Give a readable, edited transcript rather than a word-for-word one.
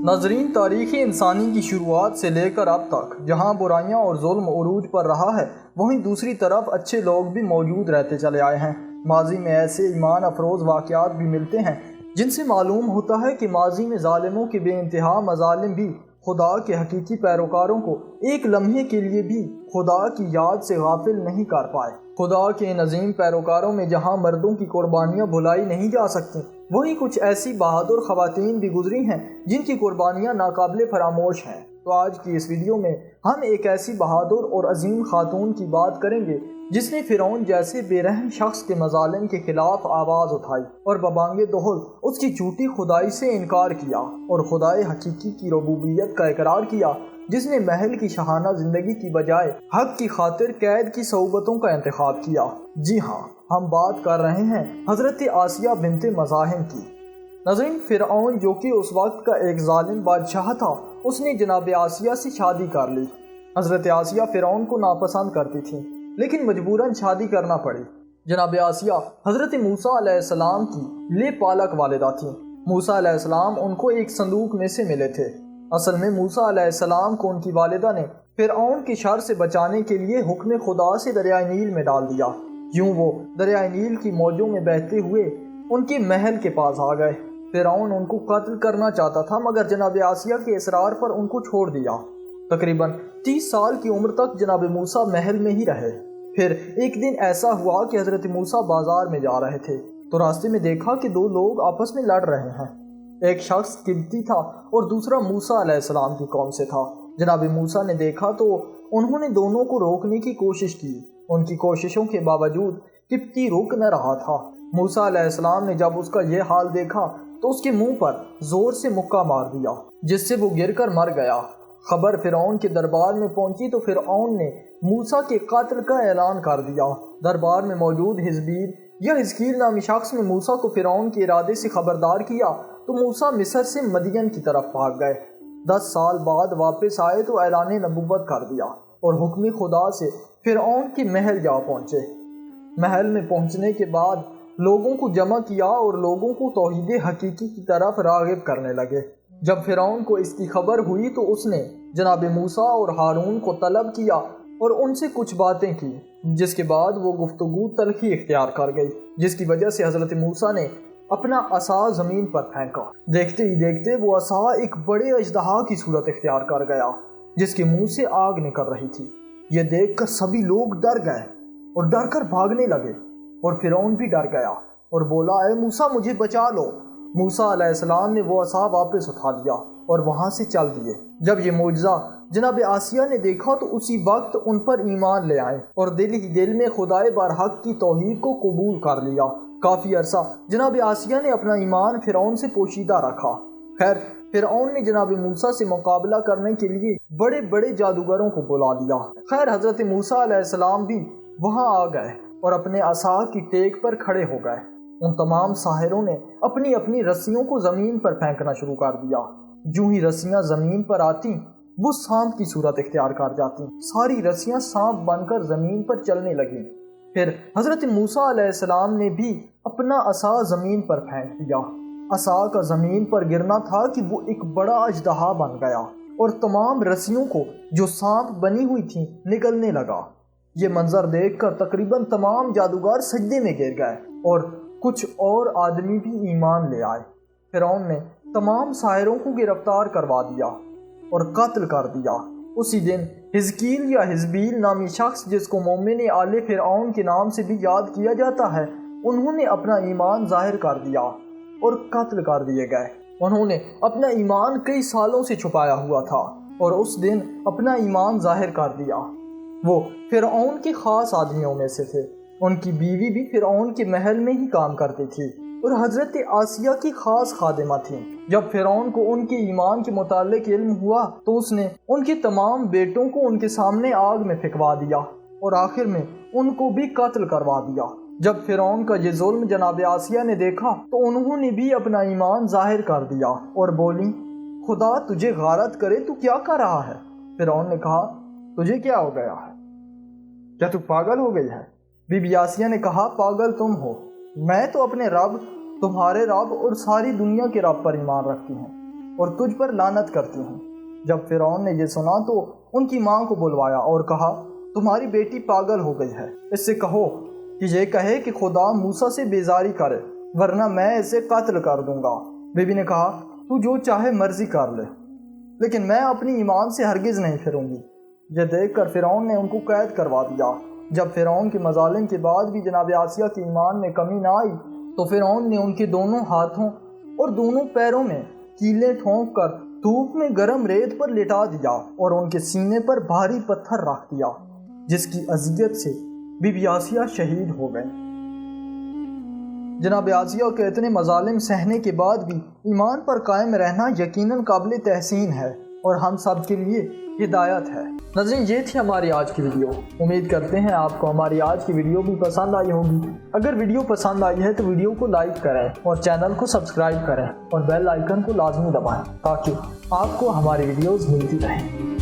ناظرین، تاریخ انسانی کی شروعات سے لے کر اب تک جہاں برائیاں اور ظلم عروج پر رہا ہے، وہیں دوسری طرف اچھے لوگ بھی موجود رہتے چلے آئے ہیں۔ ماضی میں ایسے ایمان افروز واقعات بھی ملتے ہیں جن سے معلوم ہوتا ہے کہ ماضی میں ظالموں کے بے انتہا مظالم بھی خدا کے حقیقی پیروکاروں کو ایک لمحے کے لیے بھی خدا کی یاد سے غافل نہیں کر پائے۔ خدا کے ان عظیم پیروکاروں میں جہاں مردوں کی قربانیاں بھلائی نہیں جا سکتی، وہیں کچھ ایسی بہادر خواتین بھی گزری ہیں جن کی قربانیاں ناقابل فراموش ہیں۔ تو آج کی اس ویڈیو میں ہم ایک ایسی بہادر اور عظیم خاتون کی بات کریں گے جس نے فرعون جیسے بے رحم شخص کے مظالم کے خلاف آواز اٹھائی اور ببانگ دہل اس کی جھوٹی خدائی سے انکار کیا اور خدائے حقیقی کی ربوبیت کا اقرار کیا، جس نے محل کی شاہانہ زندگی کی بجائے حق کی خاطر قید کی صعوبتوں کا انتخاب کیا۔ جی ہاں، ہم بات کر رہے ہیں حضرت آسیہ بنت مزاحم کی۔ ناظرین، فرعون جو کہ اس وقت کا ایک ظالم بادشاہ تھا، اس نے جناب آسیہ سے شادی کر لی۔ حضرت آسیہ فرعون کو ناپسند کرتی تھی، لیکن مجبوراً شادی کرنا پڑی۔ جناب آسیہ حضرت موسیٰ علیہ السلام کی لے پالک والدہ تھیں۔ موسیٰ علیہ السلام ان کو ایک صندوق میں سے ملے تھے۔ اصل میں موسیٰ علیہ السلام کو ان کی والدہ نے فرعون کی شر سے بچانے کے لیے حکم خدا سے دریائے نیل میں ڈال دیا۔ یوں وہ دریائے نیل کی موجوں میں بہتے ہوئے ان کے محل کے پاس آ گئے۔ فرعون ان کو قتل کرنا چاہتا تھا، مگر جناب آسیہ کے اصرار پر ان کو چھوڑ دیا۔ تقریباً 30 سال کی عمر تک جناب موسیٰ محل میں ہی رہے۔ پھر ایک دن ایسا ہوا کہ حضرت موسیٰ بازار میں جا رہے تھے تو راستے میں دیکھا کہ دو لوگ آپس میں لڑ رہے ہیں۔ ایک شخص قبطی تھا اور دوسرا موسیٰ علیہ السلام کی قوم سے تھا۔ جناب موسیٰ نے دیکھا تو انہوں نے دونوں کو روکنے کی کوشش کی۔ ان کی کوششوں کے باوجود قبطی رک نہ رہا تھا۔ موسیٰ علیہ السلام نے جب اس کا یہ حال دیکھا تو اس کے منہ پر زور سے مکہ مار دیا، جس سے وہ گر کر مر گیا۔ خبر فرعون کے دربار میں پہنچی تو فرعون نے موسیٰ کے قتل کا اعلان کر دیا۔ دربار میں موجود حزقیل نامی شخص نے موسیٰ کو فرعون کے ارادے سے خبردار کیا تو موسیٰ مصر سے مدین کی طرف بھاگ گئے۔ 10 سال بعد واپس آئے تو اعلان نبوت کر دیا اور حکم خدا سے فرعون کے محل جا پہنچے۔ محل میں پہنچنے کے بعد لوگوں کو جمع کیا اور لوگوں کو توحید حقیقی کی طرف راغب کرنے لگے۔ جب فرعون کو اس کی خبر ہوئی تو اس نے جناب موسیٰ اور ہارون کو طلب کیا اور ان سے کچھ باتیں کی، جس کے بعد وہ گفتگو تلخی اختیار کر گئی، جس کی وجہ سے حضرت موسیٰ نے اپنا عصا زمین پر پھینکا۔ دیکھتے ہی دیکھتے وہ عصا ایک بڑے اژدہا کی صورت اختیار کر گیا، جس کے منہ سے آگ نکل رہی تھی۔ یہ دیکھ کر سبھی لوگ ڈر گئے اور ڈر کر بھاگنے لگے، اور فرعون بھی ڈر گیا اور بولا، اے موسیٰ مجھے بچا لو۔ موسیٰ علیہ السلام نے وہ عصا واپس اٹھا لیا اور وہاں سے چل دیے۔ جب یہ معجزہ جناب آسیہ نے دیکھا تو اسی وقت ان پر ایمان لے آئے اور دل ہی دل میں خدائے برحق کی توحید کو قبول کر لیا۔ کافی عرصہ جناب آسیہ نے اپنا ایمان فرعون سے پوشیدہ رکھا۔ خیر، فرعون نے جناب موسیٰ سے مقابلہ کرنے کے لیے بڑے بڑے جادوگروں کو بلا لیا۔ خیر، حضرت موسیٰ علیہ السلام بھی وہاں آ گئے اور اپنے عصا کی ٹیک پر کھڑے ہو گئے۔ ان تمام ساحروں نے اپنی اپنی رسیوں کو زمین پر پھینکنا شروع کر دیا۔ جو ہی رسیاں زمین پر آتی وہ سانپ کی صورت اختیار کر جاتی۔ ساری رسیاں سانپ بن کر زمین پر چلنے لگیں۔ پھر حضرت موسیٰ علیہ السلام نے بھی اپنا عصا زمین پر پھینک دیا۔ عصا کا زمین پر گرنا تھا کہ وہ ایک بڑا اژدہا بن گیا اور تمام رسیوں کو جو سانپ بنی ہوئی تھیں نگلنے لگا۔ یہ منظر دیکھ کر تقریباً تمام جادوگر سجدے میں گر گئے اور کچھ اور آدمی بھی ایمان لے آئے۔ فرعون نے تمام ساحروں کو گرفتار کروا دیا اور قتل کر دیا۔ اسی دن حزقیل یا حزبیل نامی شخص، جس کو مومن آل فرعون کے نام سے بھی یاد کیا جاتا ہے، انہوں نے اپنا ایمان ظاہر کر دیا اور قتل کر دیے گئے۔ انہوں نے اپنا ایمان کئی سالوں سے چھپایا ہوا تھا اور اس دن اپنا ایمان ظاہر کر دیا۔ وہ فرعون کے خاص آدمیوں میں سے تھے۔ ان کی بیوی بھی فرعون کے محل میں ہی کام کرتی تھی اور حضرت آسیہ کی خاص خادمہ تھیں۔ جب فرعون کو ان کے ایمان کے متعلق علم ہوا تو اس نے ان کے تمام بیٹوں کو ان کے سامنے آگ میں پھینکوا دیا اور آخر میں ان کو بھی قتل کروا دیا۔ جب فرعون کا یہ ظلم جناب آسیہ نے دیکھا تو انہوں نے بھی اپنا ایمان ظاہر کر دیا اور بولی، خدا تجھے غارت کرے، تو کیا کر رہا ہے؟ فرعون نے کہا، تجھے کیا ہو گیا ہے؟ کیا تو پاگل ہو گئی ہے؟ بی بی آسیہ نے کہا، پاگل تم ہو، میں تو اپنے رب، تمہارے رب اور ساری دنیا کے رب پر ایمان رکھتی ہوں۔ اور تجھ پر لعنت کرتی ہوں۔ جب فرعون نے یہ سنا تو ان کی ماں کو بلوایا اور کہا تمہاری بیٹی پاگل ہو گئی ہے، اس سے کہو کہ یہ کہے کہ خدا موسیٰ سے بیزاری کرے ورنہ میں اسے قتل کر دوں گا۔ بی بی نے کہا تو جو چاہے مرضی کر لے، لیکن میں اپنی ایمان سے ہرگز نہیں پھروں گی۔ یہ دیکھ کر فرعون نے ان کو قید کروا دیا۔ جب فرعون کے مظالم کے بعد بھی جناب آسیہ کے ایمان میں کمی نہ آئی تو فرعون نے ان کے دونوں ہاتھوں اور دونوں پیروں میں کیلیں ٹھونک کر دھوپ میں گرم ریت پر لٹا دیا اور ان کے سینے پر بھاری پتھر رکھ دیا، جس کی اذیت سے بی بی آسیہ شہید ہو گئیں۔ جناب آسیہ کے اتنے مظالم سہنے کے بعد بھی ایمان پر قائم رہنا یقیناً قابل تحسین ہے اور ہم سب کے لیے ہدایت ہے۔ ناظرین، یہ تھی ہماری آج کی ویڈیو۔ امید کرتے ہیں آپ کو ہماری آج کی ویڈیو بھی پسند آئی ہوگی۔ اگر ویڈیو پسند آئی ہے تو ویڈیو کو لائک کریں اور چینل کو سبسکرائب کریں اور بیل آئیکن کو لازمی دبائیں تاکہ آپ کو ہماری ویڈیوز ملتی رہیں۔